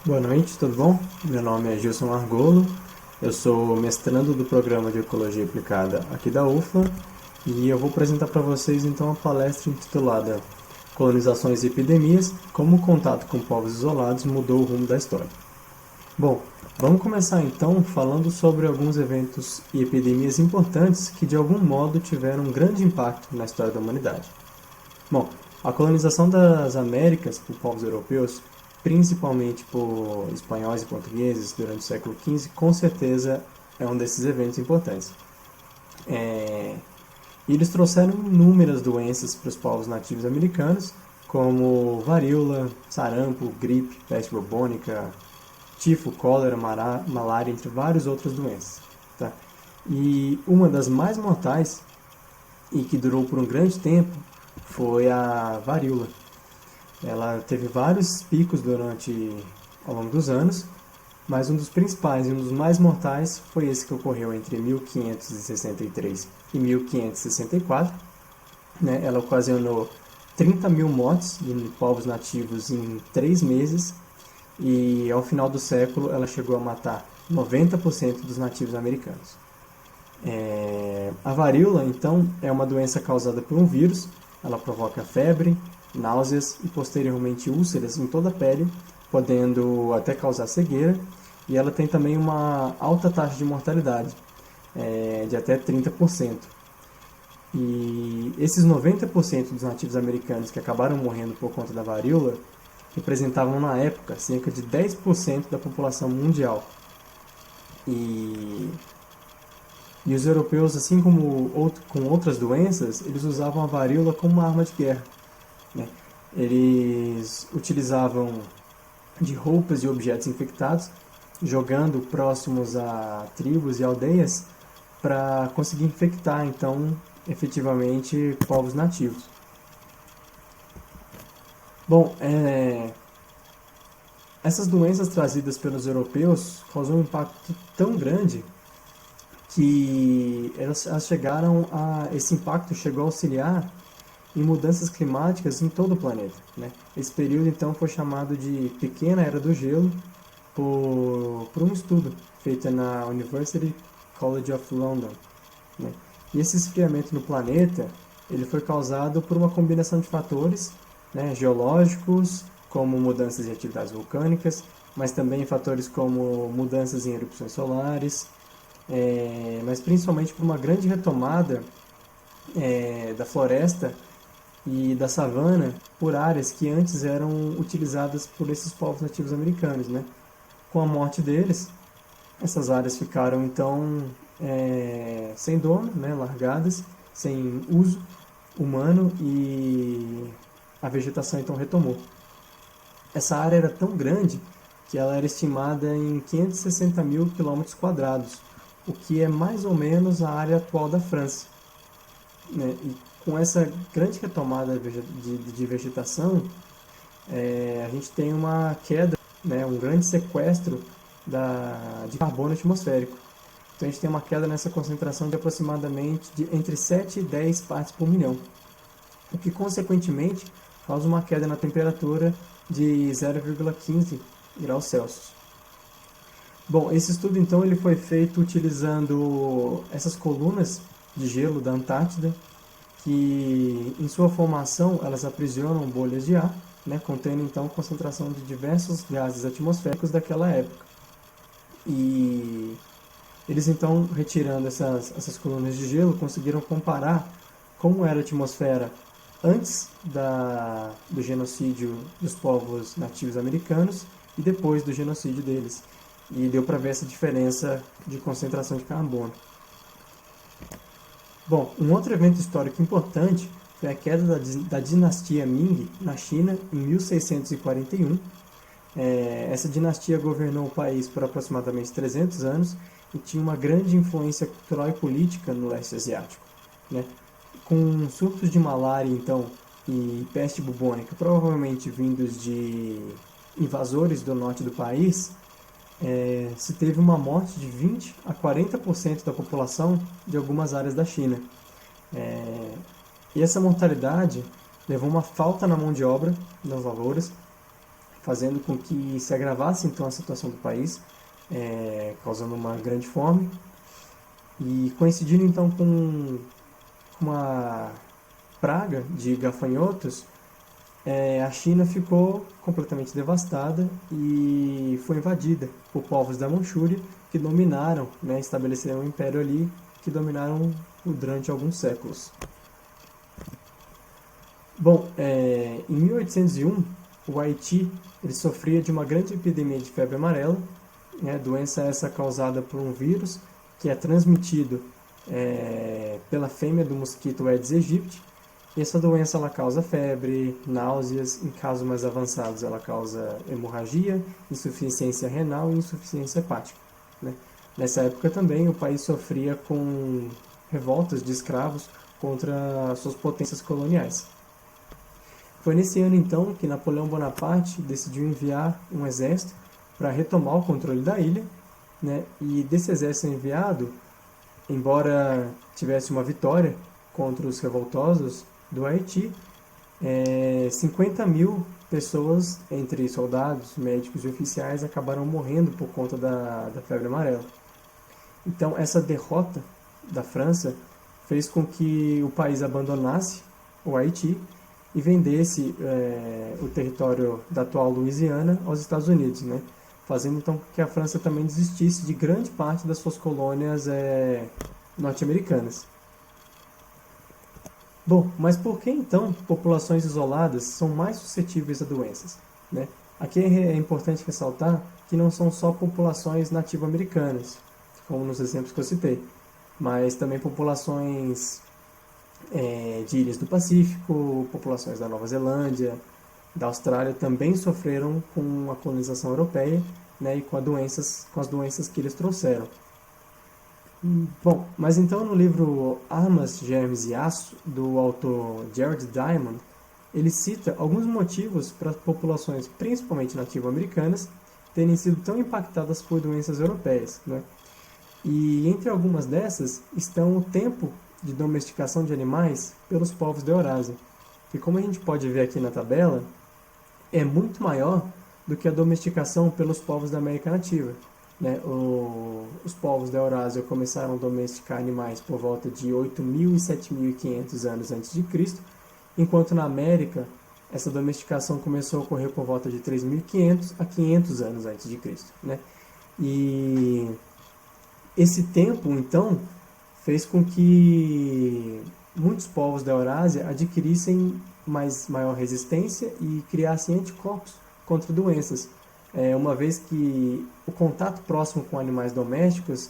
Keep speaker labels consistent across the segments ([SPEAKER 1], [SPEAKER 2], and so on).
[SPEAKER 1] Boa noite, tudo bom? Meu nome é Gilson Argolo, eu sou mestrando do Programa de Ecologia Aplicada aqui da UFLA e eu vou apresentar para vocês então uma palestra intitulada Colonizações e Epidemias, como o contato com povos isolados mudou o rumo da história. Bom, vamos começar então falando sobre alguns eventos e epidemias importantes que de algum modo tiveram um grande impacto na história da humanidade. Bom, a colonização das Américas por povos europeus, principalmente por espanhóis e portugueses durante o século XV, com certeza é um desses eventos importantes. E eles trouxeram inúmeras doenças para os povos nativos americanos, como varíola, sarampo, gripe, peste bubônica, tifo, cólera, malária, entre várias outras doenças. Tá? E uma das mais mortais, e que durou por um grande tempo, foi a varíola. Ela teve vários picos ao longo dos anos, mas um dos principais e um dos mais mortais foi esse que ocorreu entre 1563 e 1564. Né? Ela ocasionou 30 mil mortes de povos nativos em 3 meses e ao final do século ela chegou a matar 90% dos nativos americanos. A varíola, então, é uma doença causada por um vírus. Ela provoca febre, náuseas e posteriormente úlceras em toda a pele, podendo até causar cegueira. E ela tem também uma alta taxa de mortalidade, de até 30%. E esses 90% dos nativos americanos que acabaram morrendo por conta da varíola representavam na época cerca de 10% da população mundial. E os europeus, assim como com outras doenças, eles usavam a varíola como uma arma de guerra. Né? Eles utilizavam de roupas e objetos infectados, jogando próximos a tribos e aldeias para conseguir infectar, então, efetivamente, povos nativos. Bom, essas doenças trazidas pelos europeus causam um impacto tão grande que elas chegaram esse impacto chegou a auxiliar em mudanças climáticas em todo o planeta. Né? Esse período então foi chamado de Pequena Era do Gelo por um estudo feito na University College of London. Né? E esse esfriamento no planeta ele foi causado por uma combinação de fatores, né, geológicos, como mudanças em atividades vulcânicas, mas também fatores como mudanças em erupções solares, mas principalmente por uma grande retomada da floresta e da savana por áreas que antes eram utilizadas por esses povos nativos americanos. Né? Com a morte deles, essas áreas ficaram então sem dono, né, largadas, sem uso humano e a vegetação então retomou. Essa área era tão grande que ela era estimada em 560 mil quilômetros quadrados, o que é mais ou menos a área atual da França. Né? E com essa grande retomada de vegetação, a gente tem uma queda, né, um grande sequestro de carbono atmosférico. Então a gente tem uma queda nessa concentração de aproximadamente entre 7 e 10 partes por milhão, o que consequentemente causa uma queda na temperatura de 0,15 graus Celsius. Bom, esse estudo então ele foi feito utilizando essas colunas de gelo da Antártida, que em sua formação elas aprisionam bolhas de ar, né, contendo então concentração de diversos gases atmosféricos daquela época. E eles então, retirando essas colunas de gelo, conseguiram comparar como era a atmosfera antes do genocídio dos povos nativos americanos e depois do genocídio deles. E deu para ver essa diferença de concentração de carbono. Bom, um outro evento histórico importante foi a queda da dinastia Ming na China em 1641. Essa dinastia governou o país por aproximadamente 300 anos e tinha uma grande influência cultural e política no leste asiático. Né? Com surtos de malária, então, e peste bubônica, provavelmente vindos de invasores do norte do país, se teve uma morte de 20 a 40% da população de algumas áreas da China. E essa mortalidade levou a uma falta na mão de obra das lavouras, fazendo com que se agravasse então a situação do país, causando uma grande fome. E coincidindo então com uma praga de gafanhotos, a China ficou completamente devastada e foi invadida por povos da Manchúria que dominaram, né, estabeleceram um império ali que dominaram durante alguns séculos. Bom, em 1801, o Haiti ele sofria de uma grande epidemia de febre amarela, né, doença essa causada por um vírus que é transmitido pela fêmea do mosquito Aedes aegypti. E essa doença ela causa febre, náuseas, em casos mais avançados ela causa hemorragia, insuficiência renal e insuficiência hepática, né? Nessa época também o país sofria com revoltas de escravos contra suas potências coloniais. Foi nesse ano então que Napoleão Bonaparte decidiu enviar um exército para retomar o controle da ilha, né? E desse exército enviado, embora tivesse uma vitória contra os revoltosos do Haiti, 50 mil pessoas, entre soldados, médicos e oficiais, acabaram morrendo por conta da febre amarela. Então, essa derrota da França fez com que o país abandonasse o Haiti e vendesse o território da atual Louisiana aos Estados Unidos, né? Fazendo então que a França também desistisse de grande parte das suas colônias norte-americanas. Bom, mas por que então populações isoladas são mais suscetíveis a doenças, né? Aqui é importante ressaltar que não são só populações nativo-americanas, como nos exemplos que eu citei, mas também populações de ilhas do Pacífico, populações da Nova Zelândia, da Austrália também sofreram com a colonização europeia, né, e com as doenças que eles trouxeram. Bom, mas então no livro Armas, Germes e Aço, do autor Jared Diamond, ele cita alguns motivos para as populações, principalmente nativo-americanas, terem sido tão impactadas por doenças europeias, né? E entre algumas dessas estão o tempo de domesticação de animais pelos povos da Eurásia, que, como a gente pode ver aqui na tabela, é muito maior do que a domesticação pelos povos da América Nativa, né? Os povos da Eurásia começaram a domesticar animais por volta de 8.000 e 7.500 anos antes de Cristo, enquanto na América essa domesticação começou a ocorrer por volta de 3.500 a 500 anos antes de Cristo, né? E esse tempo, então, fez com que muitos povos da Eurásia adquirissem maior resistência e criassem anticorpos contra doenças, uma vez que o contato próximo com animais domésticos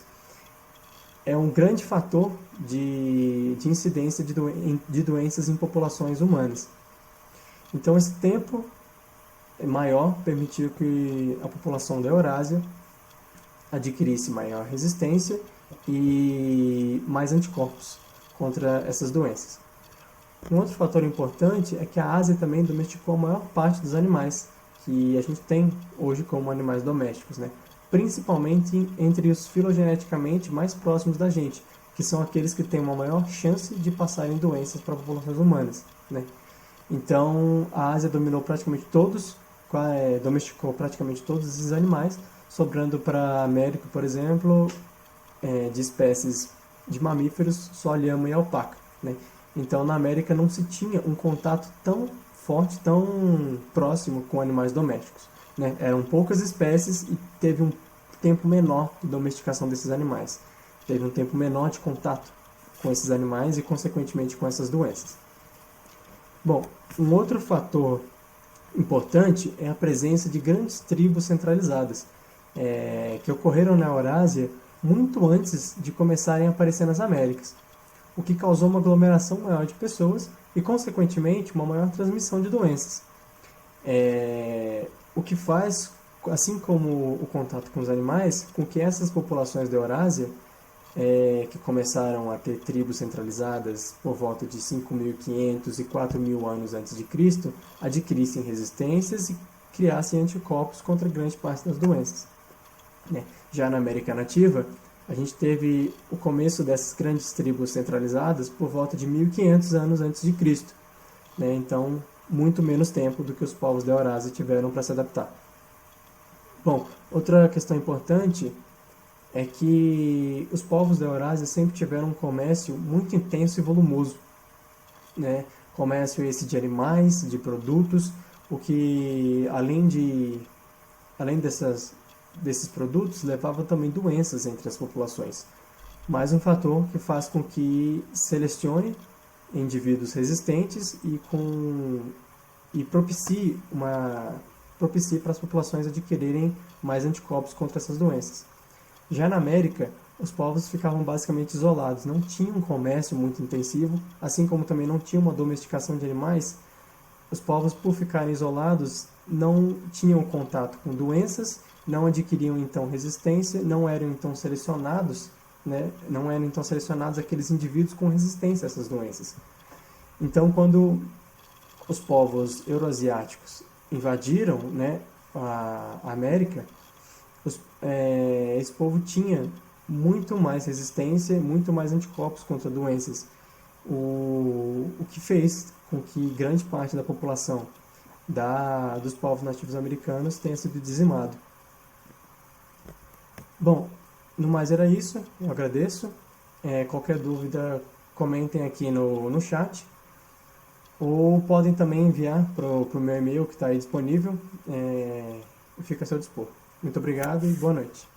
[SPEAKER 1] é um grande fator de incidência de doenças em populações humanas. Então, esse tempo maior permitiu que a população da Eurásia adquirisse maior resistência e mais anticorpos contra essas doenças. Um outro fator importante é que a Ásia também domesticou a maior parte dos animais que a gente tem hoje como animais domésticos, né? Principalmente entre os filogeneticamente mais próximos da gente, que são aqueles que têm uma maior chance de passarem doenças para populações humanas, né? Então, a Ásia domesticou praticamente todos esses animais, sobrando para a América, por exemplo, de espécies de mamíferos, só lhama e alpaca, né? Então, na América não se tinha um contato tão forte, tão próximo com animais domésticos, né? Eram poucas espécies e teve um tempo menor de domesticação desses animais. Teve um tempo menor de contato com esses animais e, consequentemente, com essas doenças. Bom, um outro fator importante é a presença de grandes tribos centralizadas, que ocorreram na Eurásia muito antes de começarem a aparecer nas Américas, o que causou uma aglomeração maior de pessoas e, consequentemente, uma maior transmissão de doenças. O que faz, assim como o contato com os animais, com que essas populações da Eurásia, que começaram a ter tribos centralizadas por volta de 5.500 e 4.000 anos antes de Cristo, adquirissem resistências e criassem anticorpos contra grande parte das doenças, né? Já na América Nativa, a gente teve o começo dessas grandes tribos centralizadas por volta de 1.500 anos antes de Cristo, né? Então, muito menos tempo do que os povos da Eurásia tiveram para se adaptar. Bom, outra questão importante é que os povos da Eurásia sempre tiveram um comércio muito intenso e volumoso, né? Comércio esse de animais, de produtos, o que além desses produtos levava também doenças entre as populações. Mais um fator que faz com que selecione indivíduos resistentes e propicie para as populações adquirirem mais anticorpos contra essas doenças. Já na América, os povos ficavam basicamente isolados, não tinham um comércio muito intensivo, assim como também não tinha uma domesticação de animais. Os povos, por ficarem isolados, não tinham contato com doenças, não adquiriam então resistência, não eram então selecionados, né? Não eram então selecionados aqueles indivíduos com resistência a essas doenças. Então, quando os povos euroasiáticos invadiram, né, a América, esse povo tinha muito mais resistência, muito mais anticorpos contra doenças, o que fez com que grande parte da população dos povos nativos americanos tenha sido dizimado. Bom, no mais era isso, eu agradeço. Qualquer dúvida, comentem aqui no chat, ou podem também enviar para o meu e-mail que está aí disponível, fica a seu dispor. Muito obrigado e boa noite.